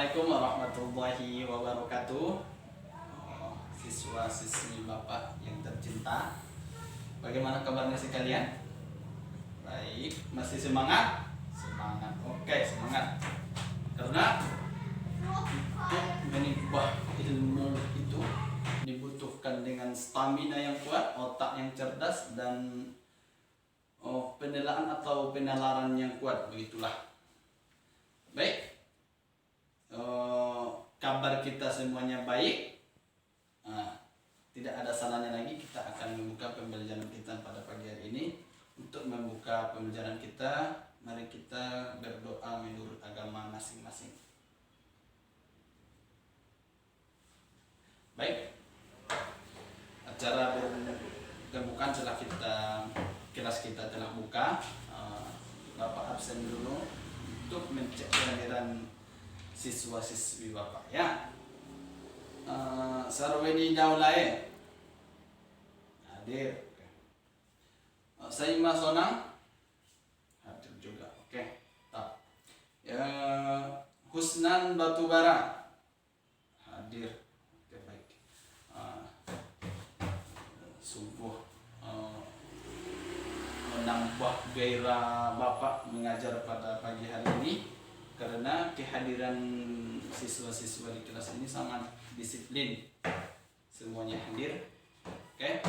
Assalamualaikum warahmatullahi wabarakatuh. Siswa-siswi Bapak yang tercinta, bagaimana kabarnya sekalian? Baik, masih semangat? Semangat, oke semangat. Karena untuk menimba ilmu itu dibutuhkan dengan stamina yang kuat, otak yang cerdas, dan pendelaan atau penalaran yang kuat, begitulah. Baik, kabar kita semuanya baik. Tidak ada salahnya lagi kita akan membuka pembelajaran kita pada pagi hari ini. Untuk membuka pembelajaran kita, mari kita berdoa menurut agama masing-masing. Baik, acara pembukaan setelah kelas kita telah buka. Bapak absen dulu untuk mencek kehadiran siswa-siswi Bapak ya. Sarweni Daulae hadir. Saima Sonang hadir juga. Oke. Tak. Ya, Husnan Batubara hadir. Oke, baik. Sungguh menambah gairah Bapak mengajar pada pagi hari ini, karena kehadiran siswa-siswa di kelas ini sangat disiplin, semuanya hadir. Oke.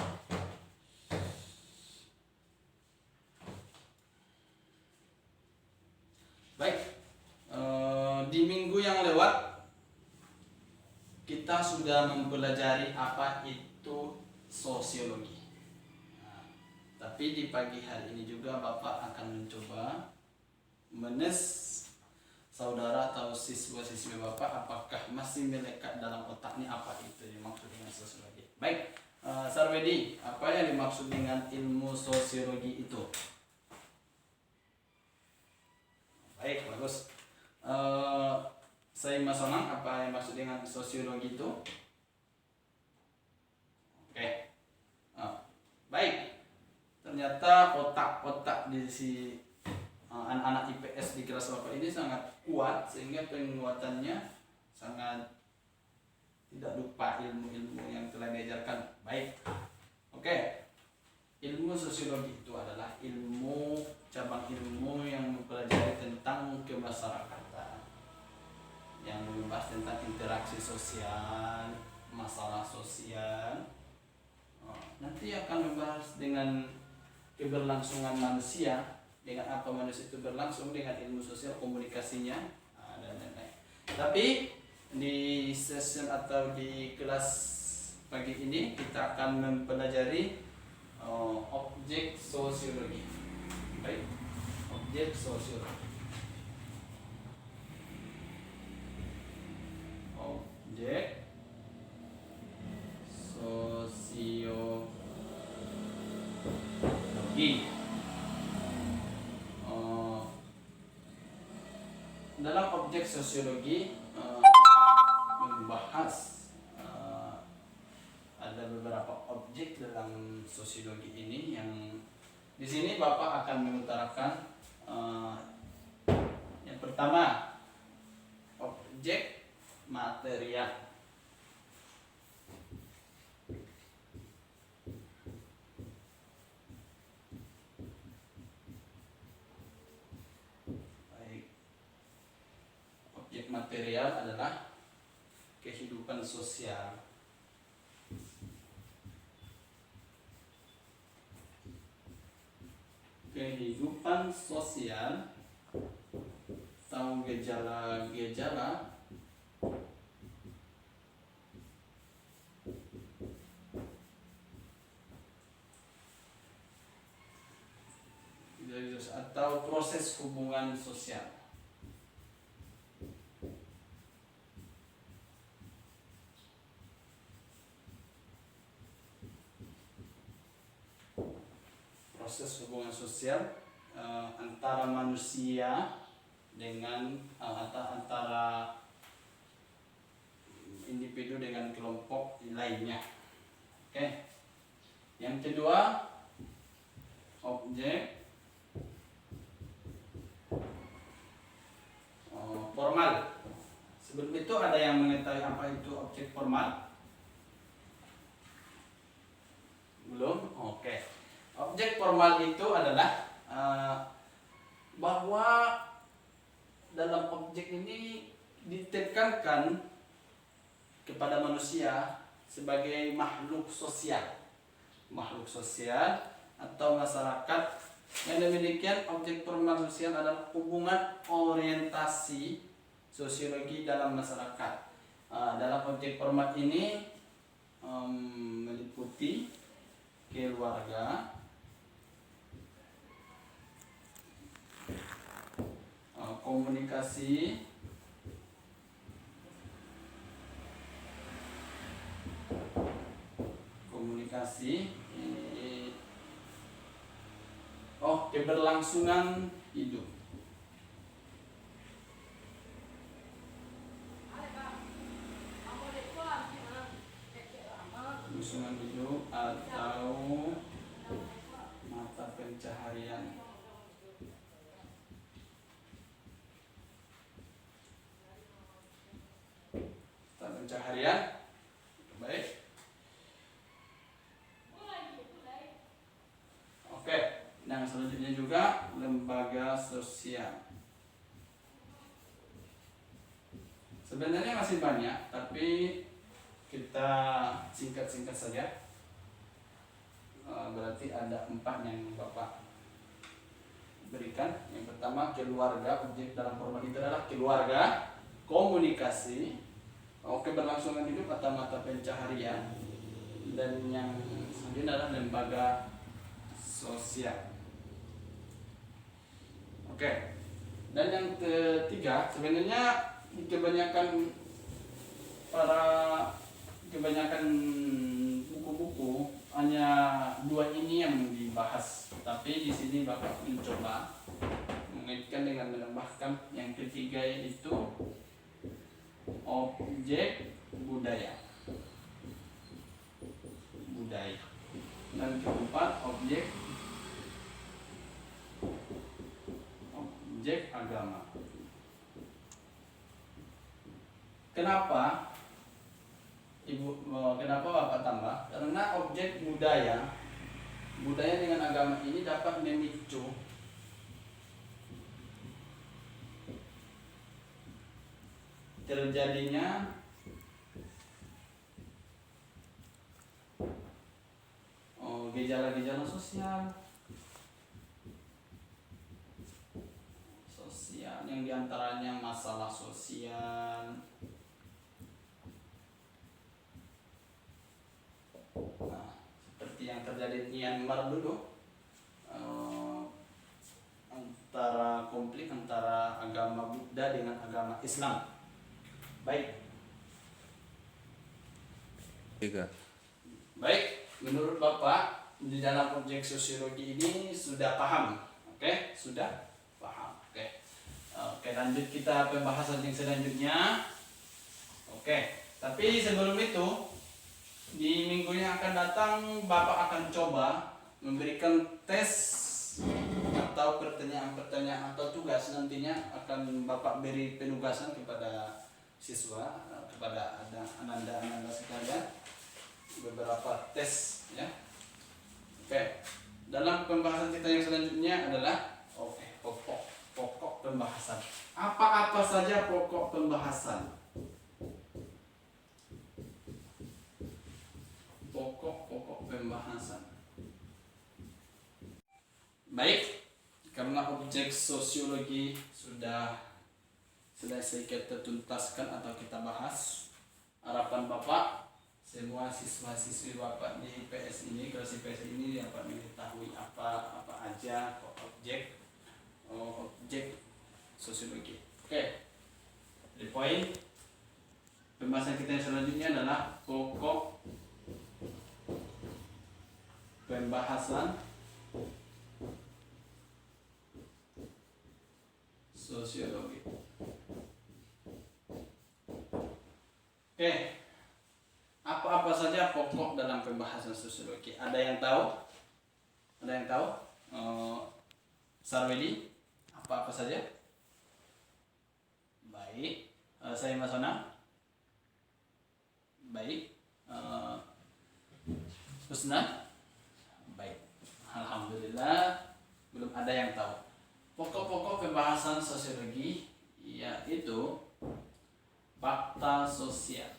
Baik, di minggu yang lewat kita sudah mempelajari apa itu sosiologi. Tapi di pagi hari ini juga Bapak akan mencoba menes saudara atau siswa-siswi Bapak apakah masih melekat dalam otaknya apa itu yang dimaksud dengan sosiologi. Baik, Sarwedi, apa yang dimaksud dengan ilmu sosiologi itu? Baik, bagus. Saya Masonang, apa yang dimaksud dengan sosiologi itu? Oke. Baik. Ternyata otak-otak di anak-anak IPS di kelas Bapak ini sangat kuat, sehingga penguatannya sangat tidak lupa ilmu-ilmu yang telah diajarkan. Baik, oke. Ilmu sosiologi itu adalah cabang ilmu yang mempelajari tentang kemasyarakatan, yang membahas tentang interaksi sosial, masalah sosial. Nanti akan membahas dengan keberlangsungan manusia, dengan apa manusia itu berlangsung, dengan ilmu sosial, komunikasinya, dan lain-lain. Tapi di session atau di kelas pagi ini kita akan mempelajari objek sosiologi. Baik, objek sosiologi. Objek sosiologi. Dalam objek sosiologi membahas ada beberapa objek dalam sosiologi ini, yang di sini Bapak akan mengutarakan yang pertama, objek material. Material adalah kehidupan sosial. Kehidupan sosial atau gejala-gejala atau proses hubungan sosial. Proses hubungan sosial antara manusia dengan antara individu dengan kelompok lainnya. Oke. Yang kedua, objek formal. Sebelum itu ada yang mengetahui apa itu objek formal? Belum? Oke. Objek formal itu adalah bahwa dalam objek ini ditekankan kepada manusia sebagai makhluk sosial. Makhluk sosial atau masyarakat yang demikian. Objek formal sosial adalah hubungan orientasi sosiologi dalam masyarakat. Dalam objek formal ini meliputi keluarga, komunikasi, keberlangsungan hidup. Keberlangsungan hidup atau mata pencaharian. Mata pencaharian. Baik. Oke, yang selanjutnya juga lembaga sosial. Sebenarnya masih banyak, tapi kita singkat-singkat saja. Berarti ada 4 yang Bapak berikan. Yang pertama keluarga, objek dalam formal itu adalah keluarga, komunikasi, keberlangsungan hidup atau mata pencaharian, dan yang selanjutnya adalah lembaga sosial. Oke. Dan yang ketiga, sebenarnya kebanyakan buku-buku hanya 2 ini yang dibahas, tapi di sini Bapak mencoba mengaitkan dengan menambahkan yang ketiga, yaitu objek budaya. Dan keempat objek agama. Kenapa kenapa Bapak tambah? Karena objek budaya dengan agama ini dapat memicu terjadinya gejala-gejala sosial yang diantaranya masalah sosial, seperti yang terjadi di Myanmar dulu, konflik antara agama Buddha dengan agama Islam. Baik. Baik, menurut Bapak di dalam objek sosiologi ini sudah paham? Oke, sudah paham. Oke, lanjut kita pembahasan yang selanjutnya. Oke, tapi sebelum itu di minggu yang akan datang Bapak akan coba memberikan tes atau pertanyaan-pertanyaan atau tugas. Nantinya akan Bapak beri penugasan kepada siswa, kepada Ananda sekalian, beberapa tes ya. Oke, dalam pembahasan kita yang selanjutnya adalah pokok pembahasan. Apa-apa saja pokok pembahasan? Pokok pembahasan. Baik, karena objek sosiologi sudah selesai kita tuntaskan atau kita bahas, harapan Bapak semua siswa-siswi Bapak di PS ini, kelas PS ini dapat mengetahui apa aja objek sosiologi. Oke. Di poin pembahasan kita yang selanjutnya adalah pokok pembahasan sosiologi. Oke. Apa-apa saja pokok dalam pembahasan sosiologi? Ada yang tahu? Sarwedi, apa-apa saja? Baik, saya Mas Ona. Baik. Husna? Baik. Alhamdulillah belum ada yang tahu. Pokok-pokok pembahasan sosiologi yaitu fakta sosial.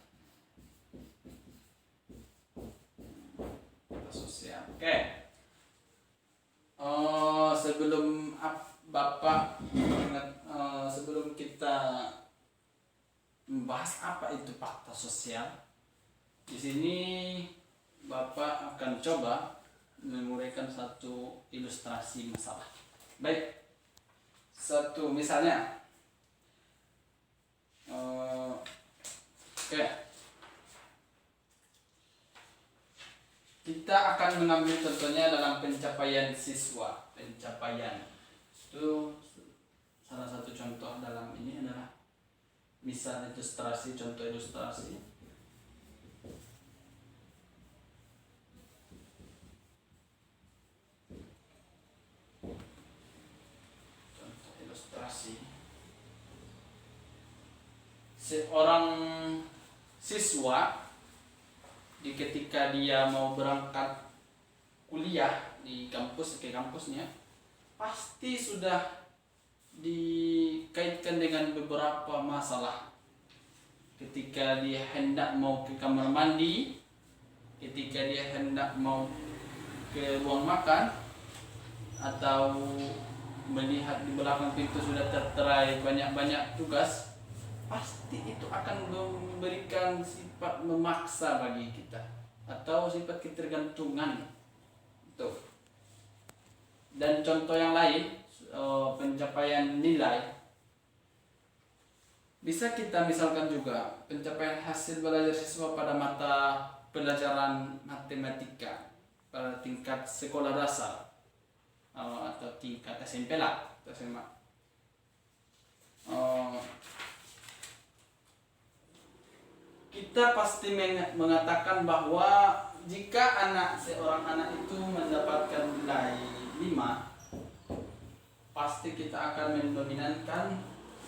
Fakta sosial. Oke. Sebelum Bapak sebelum kita membahas apa itu fakta sosial, di sini Bapak akan coba menguraikan satu ilustrasi masalah. Baik, satu misalnya, oke, kita akan mengambil contohnya dalam pencapaian siswa. Pencapaian itu salah satu contoh dalam ini adalah misal ilustrasi, contoh ilustrasi. Contoh ilustrasi. Seorang siswa ketika dia mau berangkat kuliah di kampusnya, pasti sudah dikaitkan dengan beberapa masalah. Ketika dia hendak mau ke kamar mandi, ketika dia hendak mau ke ruang makan, atau melihat di belakang pintu sudah tertera banyak-banyak tugas, pasti itu akan memberikan sifat memaksa bagi kita atau sifat ketergantungan. Tuh. Dan contoh yang lain, pencapaian nilai, bisa kita misalkan juga pencapaian hasil belajar siswa pada mata pelajaran matematika pada tingkat sekolah dasar atau tingkat SMP lah, atau SMA. Kita pasti mengatakan bahwa jika seorang anak itu mendapatkan nilai 5, pasti kita akan mendominankan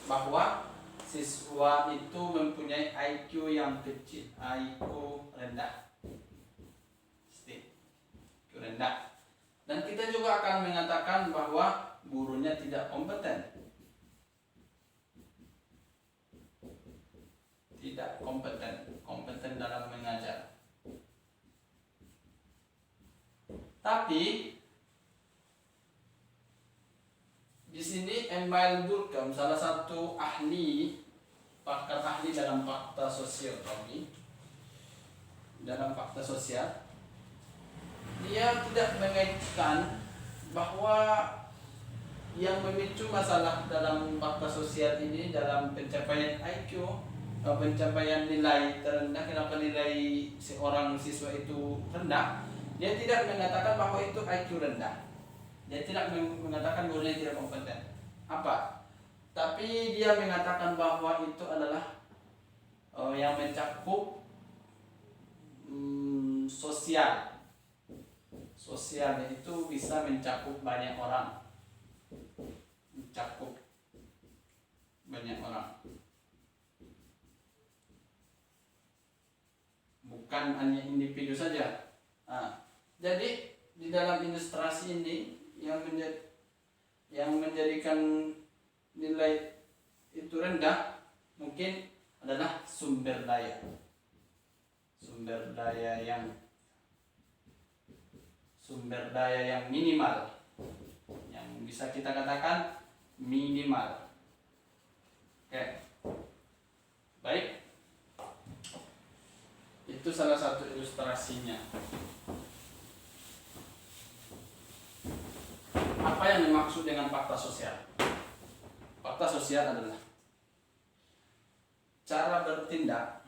bahwa siswa itu mempunyai IQ yang kecil, IQ rendah. IQ rendah. Dan kita juga akan mengatakan bahwa gurunya tidak kompeten. Tidak kompeten dalam mengajar. Tapi di sini Emile Durkheim, salah satu pakar ahli dalam fakta sosiologi, dalam fakta sosial, dia tidak mengaitkan bahwa yang memicu masalah dalam fakta sosial ini dalam pencapaian IQ, pencapaian nilai terendah, kenapa nilai seorang siswa itu rendah. Dia tidak mengatakan bahwa itu IQ rendah. Dia tidak mengatakan gurunya tidak kompeten. Apa? Tapi dia mengatakan bahwa itu adalah yang mencakup sosial. Sosial itu bisa mencakup banyak orang. Mencakup banyak orang. Bukan hanya individu saja. Jadi di dalam ilustrasi ini yang menjadikan nilai itu rendah mungkin adalah sumber daya yang minimal, yang bisa kita katakan minimal. Oke, baik, itu salah satu ilustrasinya. Apa yang dimaksud dengan fakta sosial? Fakta sosial adalah cara bertindak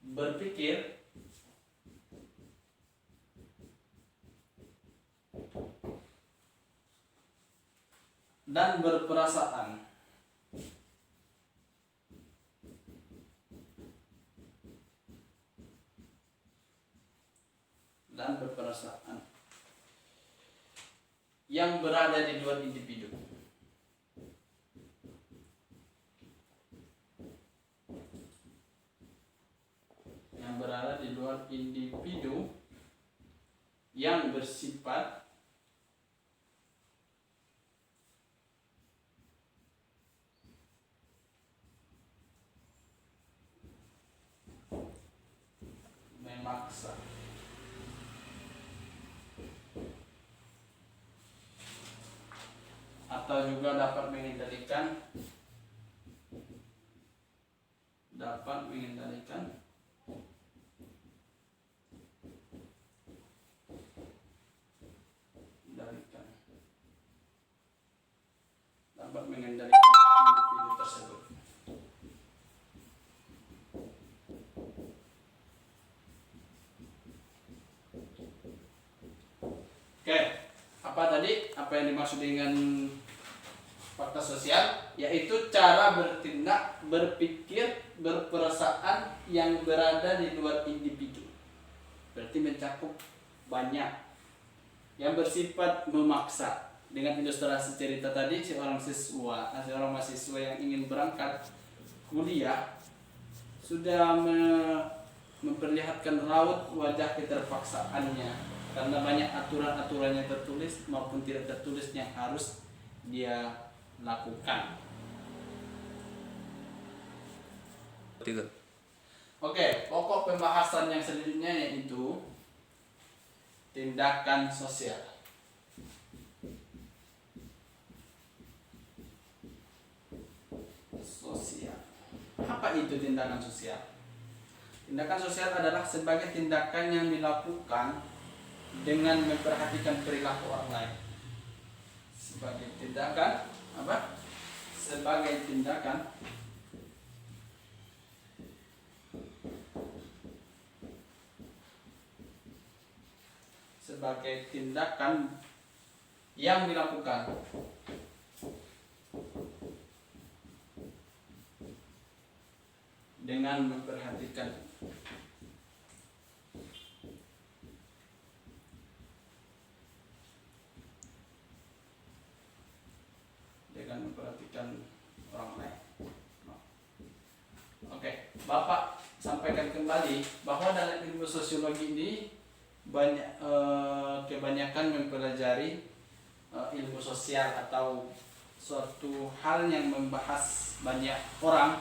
berpikir dan berperasaan yang berada di luar individu. berada di luar individu yang bersifat memaksa. Atau juga dapat mengendalikan individu tersebut. Oke, apa tadi? Apa yang dimaksud dengan fakta sosial? Yaitu cara bertindak, berpikir, berperasaan yang berada di luar individu. Berarti mencakup banyak, yang bersifat memaksa. Dengan ilustrasi cerita tadi, seorang mahasiswa yang ingin berangkat kuliah sudah memperlihatkan raut wajah keterpaksaannya karena banyak aturan-aturannya tertulis maupun tidak tertulis yang harus dia lakukan. Oke, pokok pembahasan yang selanjutnya yaitu tindakan sosial. Apa itu tindakan sosial? Tindakan sosial adalah sebagai tindakan yang dilakukan dengan memperhatikan perilaku orang lain. Sebagai tindakan apa? Sebagai tindakan yang dilakukan dengan memperhatikan orang lain. Oke, Bapak sampaikan kembali bahwa dalam ilmu sosiologi ini kebanyakan mempelajari ilmu sosial atau suatu hal yang membahas banyak orang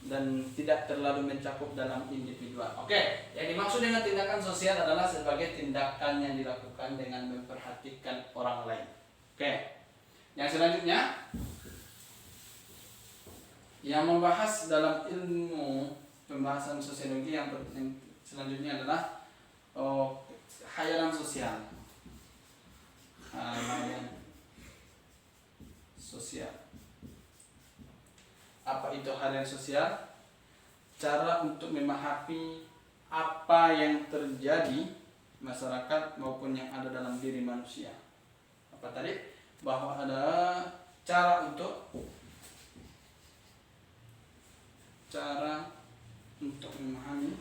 dan tidak terlalu mencakup dalam individual. Oke, yang dimaksud dengan tindakan sosial adalah sebagai tindakan yang dilakukan dengan memperhatikan orang lain. Oke, yang selanjutnya yang membahas dalam ilmu pembahasan sosiologi yang selanjutnya adalah khayalan sosial. Khayalan sosial. Apa itu khayalan sosial? Cara untuk memahami apa yang terjadi masyarakat maupun yang ada dalam diri manusia. Apa tadi? Bahwa ada cara untuk memahami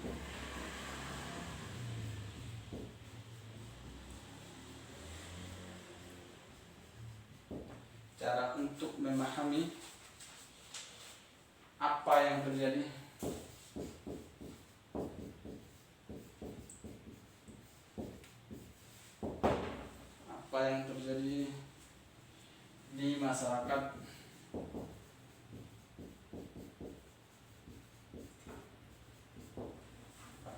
apa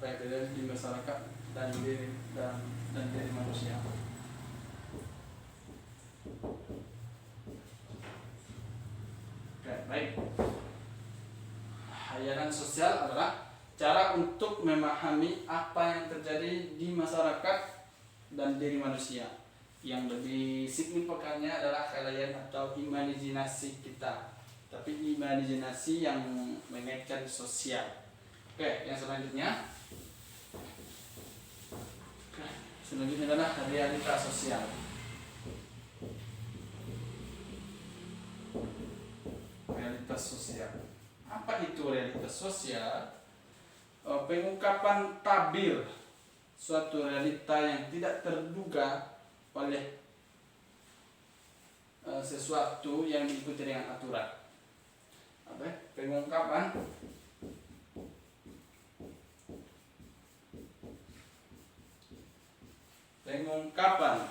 yang terjadi di masyarakat dan diri manusia. Oke, baik. Khayalan sosial adalah cara untuk memahami apa yang terjadi di masyarakat dan diri manusia. Yang lebih signifikannya adalah khayalan atau imajinasi kita. Tapi imajinasi yang mengaitkan sosial. Oke, yang selanjutnya adalah realitas sosial. Realitas sosial. Apa itu realitas sosial? Pengungkapan tabir suatu realita yang tidak terduga oleh sesuatu yang diikuti dengan aturan. Pengungkapan pengungkapan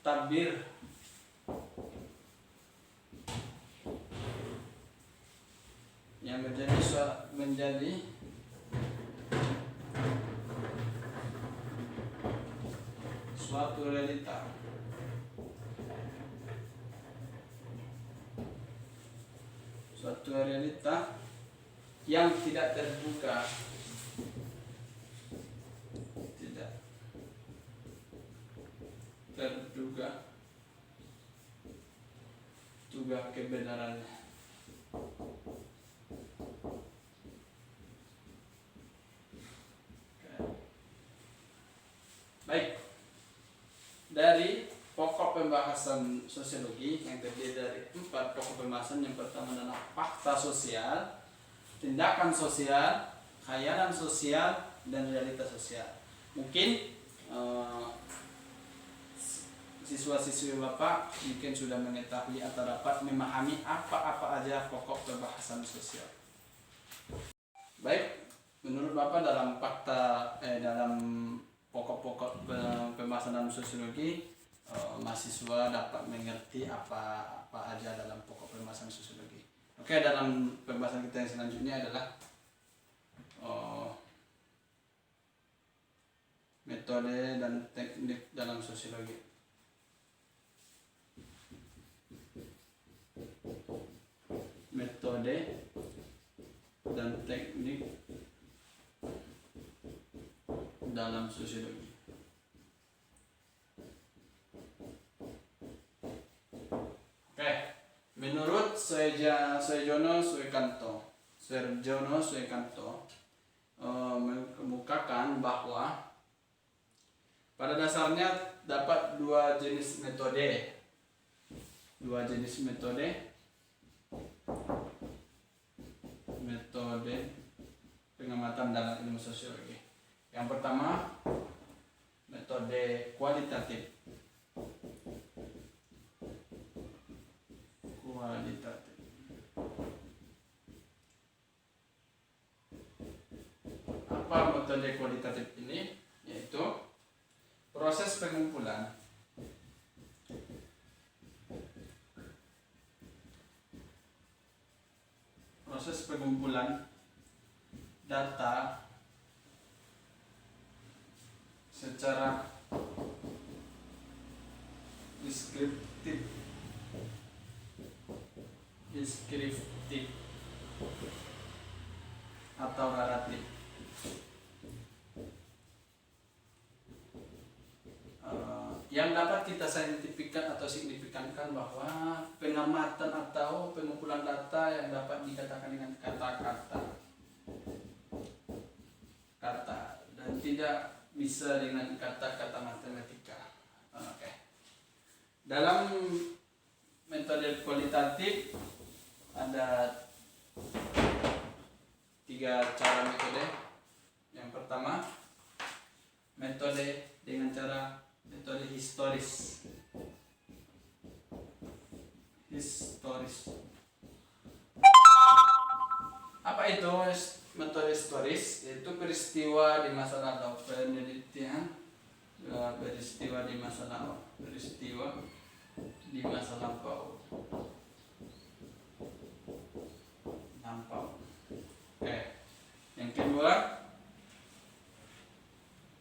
tabir yang menjadi suatu realita yang tidak terduga kebenarannya. Baik, dari pokok pembahasan sosiologi yang terdiri dari 4 pokok pembahasan. Yang pertama adalah fakta sosial, tindakan sosial, khayalan sosial, dan realitas sosial. Mungkin siswa-siswi Bapak mungkin sudah mengetahui atau dapat memahami apa-apa aja pokok pembahasan sosial. Baik, menurut Bapak dalam dalam pokok-pokok pembahasan dalam sosiologi, mahasiswa dapat mengerti apa aja dalam pokok pembahasan sosiologi. Oke, dalam pembahasan kita yang selanjutnya adalah metode dan teknik dalam sosiologi. Metode dan teknik dalam sosiologi. Oke, menurut Sarjono Suekanto mengemukakan bahwa pada dasarnya dapat dua jenis metode pengamatan dalam ilmu sosiologi. Yang pertama, metode kualitatif. Apa metode kualitatif ini? Yaitu proses pengumpulan data secara deskriptif atau naratif. Yang dapat kita saintifikan atau signifikankan bahwa pengamatan atau pengumpulan data yang dapat dikatakan dengan kata-kata dan tidak bisa dengan kata-kata matematika. Oke. Dalam metode kualitatif ada 3 cara metode. Yang pertama, metode historis. Apa itu metode historis? Yaitu peristiwa di masa lalu, penelitian peristiwa di masa lampau. Oke. Yang kedua,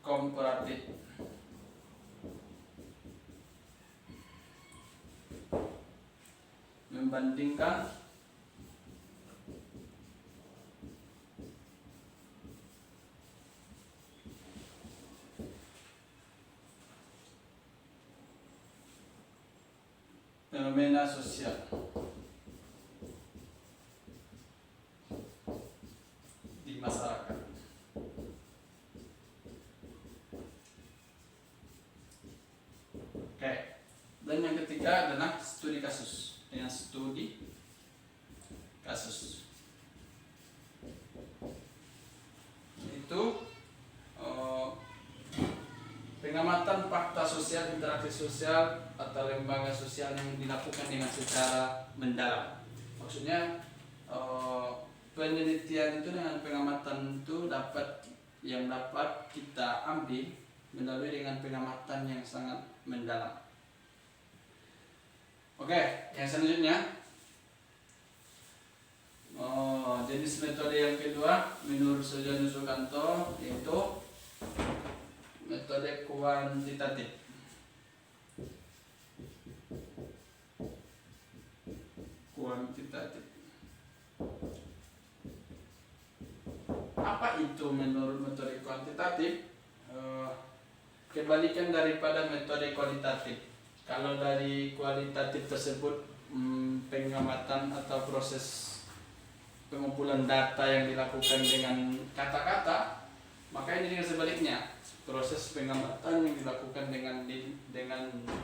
komparatif. Membandingkan fenomena sosial di masyarakat. Oke. Dan yang ketiga adalah studi kasus. Itu pengamatan fakta sosial, interaksi sosial atau lembaga sosial yang dilakukan dengan secara mendalam. Maksudnya penelitian itu dengan pengamatan itu dapat kita ambil melalui dengan pengamatan yang sangat mendalam. Oke, yang selanjutnya, jenis metode yang kedua menurut Sujono Sukanto yaitu metode kuantitatif. Kuantitatif. Apa itu menurut metode kuantitatif? Kebalikan daripada metode kualitatif. Kalau dari kualitatif tersebut pengamatan atau proses pengumpulan data yang dilakukan dengan kata-kata, maka ini dengan sebaliknya, proses pengamatan yang dilakukan dengan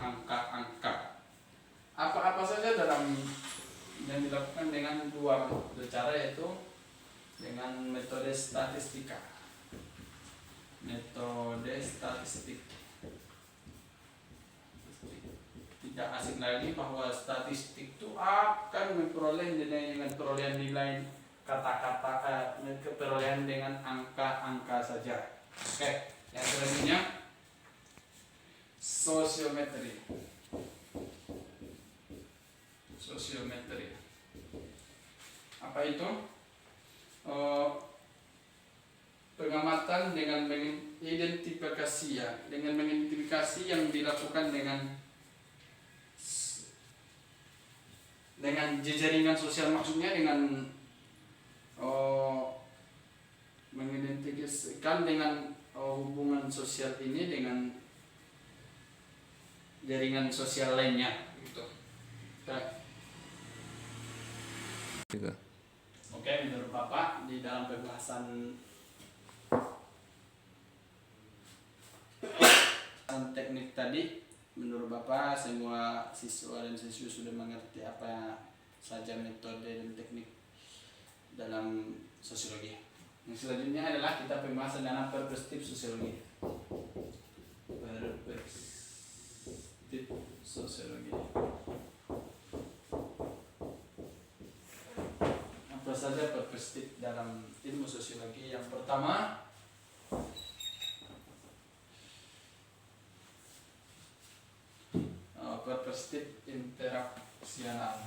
angka-angka. Apa-apa saja dalam yang dilakukan dengan dua cara, yaitu dengan metode statistika. Metode statistik. Tidak asing lagi bahwa statistik itu akan memperoleh dengan perolehan nilai kata-kata, perolehan dengan angka-angka saja. Oke, yang selanjutnya sosiometri. Sosiometri. Apa itu? Pengamatan dengan mengidentifikasi yang dilakukan dengan jaringan sosial, maksudnya dengan mengidentifikasikan dengan hubungan sosial ini dengan jaringan sosial lainnya gitu. Oke, menurut Bapak di dalam pembahasan teknik tadi, menurut Bapak semua siswa dan siswi sudah mengerti apa saja metode dan teknik dalam sosiologi. Yang selanjutnya adalah kita pembahasan dalam perspektif sosiologi. Perspektif sosiologi. Apa saja perspektif dalam ilmu sosiologi? Yang pertama, perspektif interaksional.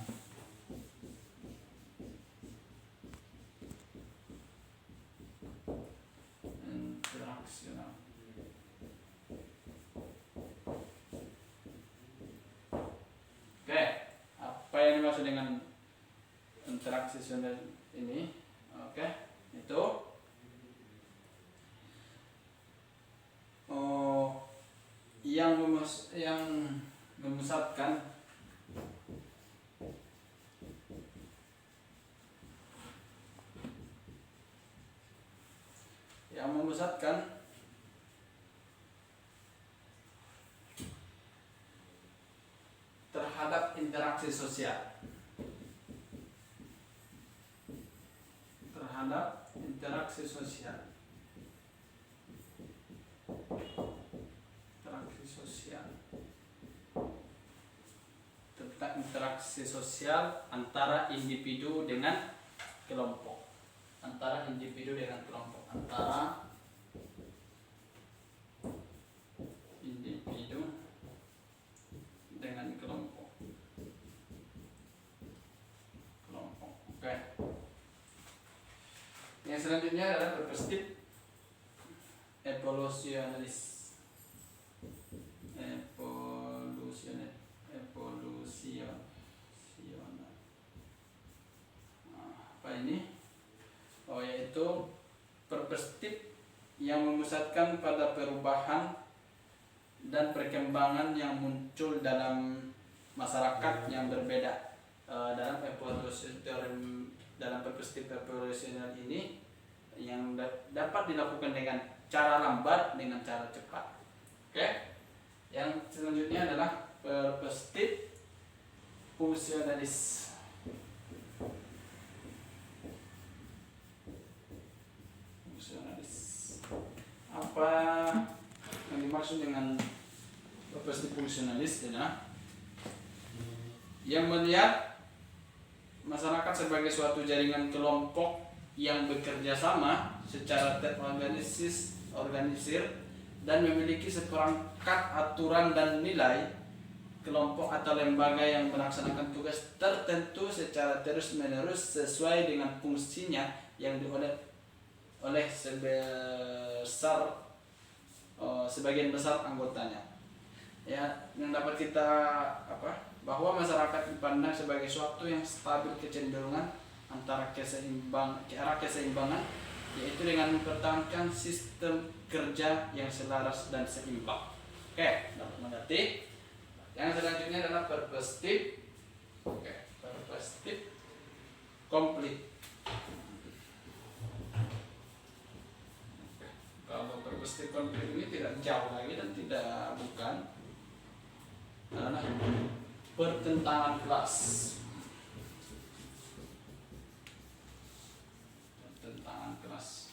Oke, apa yang dimaksud dengan interaksional ini? Oke, itu yang memusatkan terhadap interaksi sosial, tentang interaksi sosial antara individu dengan kelompok, antara individu dengan kelompok. Oke. Yang selanjutnya adalah perspektif evolusionalis. Apa ini? Yaitu perspektif yang memusatkan pada perubahan dan perkembangan yang muncul dalam masyarakat yang berbeda. Dalam perspektif evolusional ini yang dapat dilakukan dengan cara lambat, dengan cara cepat. Oke. Yang selanjutnya adalah perspektif fungsionalis. Apa yang dimaksud dengan perspektif fungsionalis adalah yang melihat masyarakat sebagai suatu jaringan kelompok yang bekerja sama secara terorganisir dan memiliki seperangkat aturan dan nilai. Kelompok atau lembaga yang melaksanakan tugas tertentu secara terus-menerus sesuai dengan fungsinya yang oleh sebagian besar anggotanya. Ya, yang dapat kita bahwa masyarakat dipandang sebagai suatu yang stabil kecenderungan antara ke arah keseimbangan, yaitu dengan mempertahankan sistem kerja yang selaras dan seimbang. Oke, dapat mengerti? Yang selanjutnya adalah perspektif. Oke, perspektif komplit. Kalau perspektif komplit ini tidak jauh lagi dan tidak bukan adalah pertentangan kelas. Pertentangan kelas.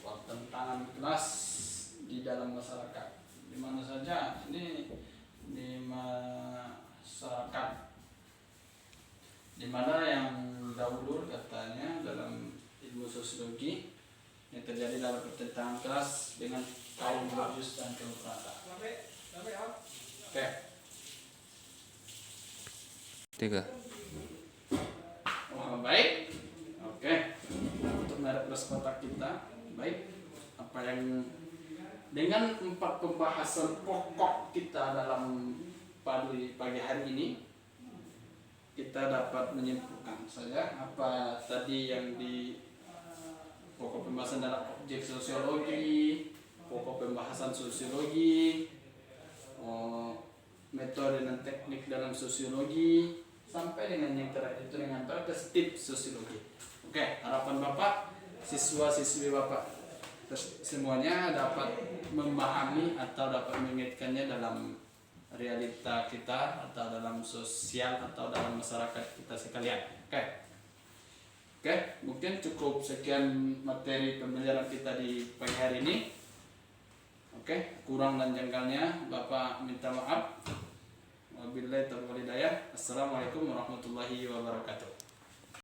Pertentangan kelas di dalam masyarakat. Di mana saja ini di masyarakat, di mana yang dahulu katanya dalam ilmu sosiologi yang terjadi dalam pertentangan kelas dengan kaum Marxis dan kaum rata. Oke. Tiga. Oh, baik. Oke. Untuk mereplus kotak kita, baik. Apa yang dengan 4 pembahasan pokok kita dalam pagi hari ini, kita dapat menyimpulkan saja apa tadi yang di pokok pembahasan dalam objek sosiologi, pokok pembahasan sosiologi, metode dan teknik dalam sosiologi, sampai dengan yang terakhir itu dengan perspektif sosiologi. Oke, harapan Bapak, siswa-siswi Bapak semuanya dapat memahami atau dapat mengingatkannya dalam realita kita atau dalam sosial atau dalam masyarakat kita sekalian. Oke, mungkin cukup sekian materi pembelajaran kita di pagi hari ini. Oke, kurang dan janggalnya Bapak minta maaf. Wabillahi taufiq wal hidayah. Assalamualaikum warahmatullahi wabarakatuh.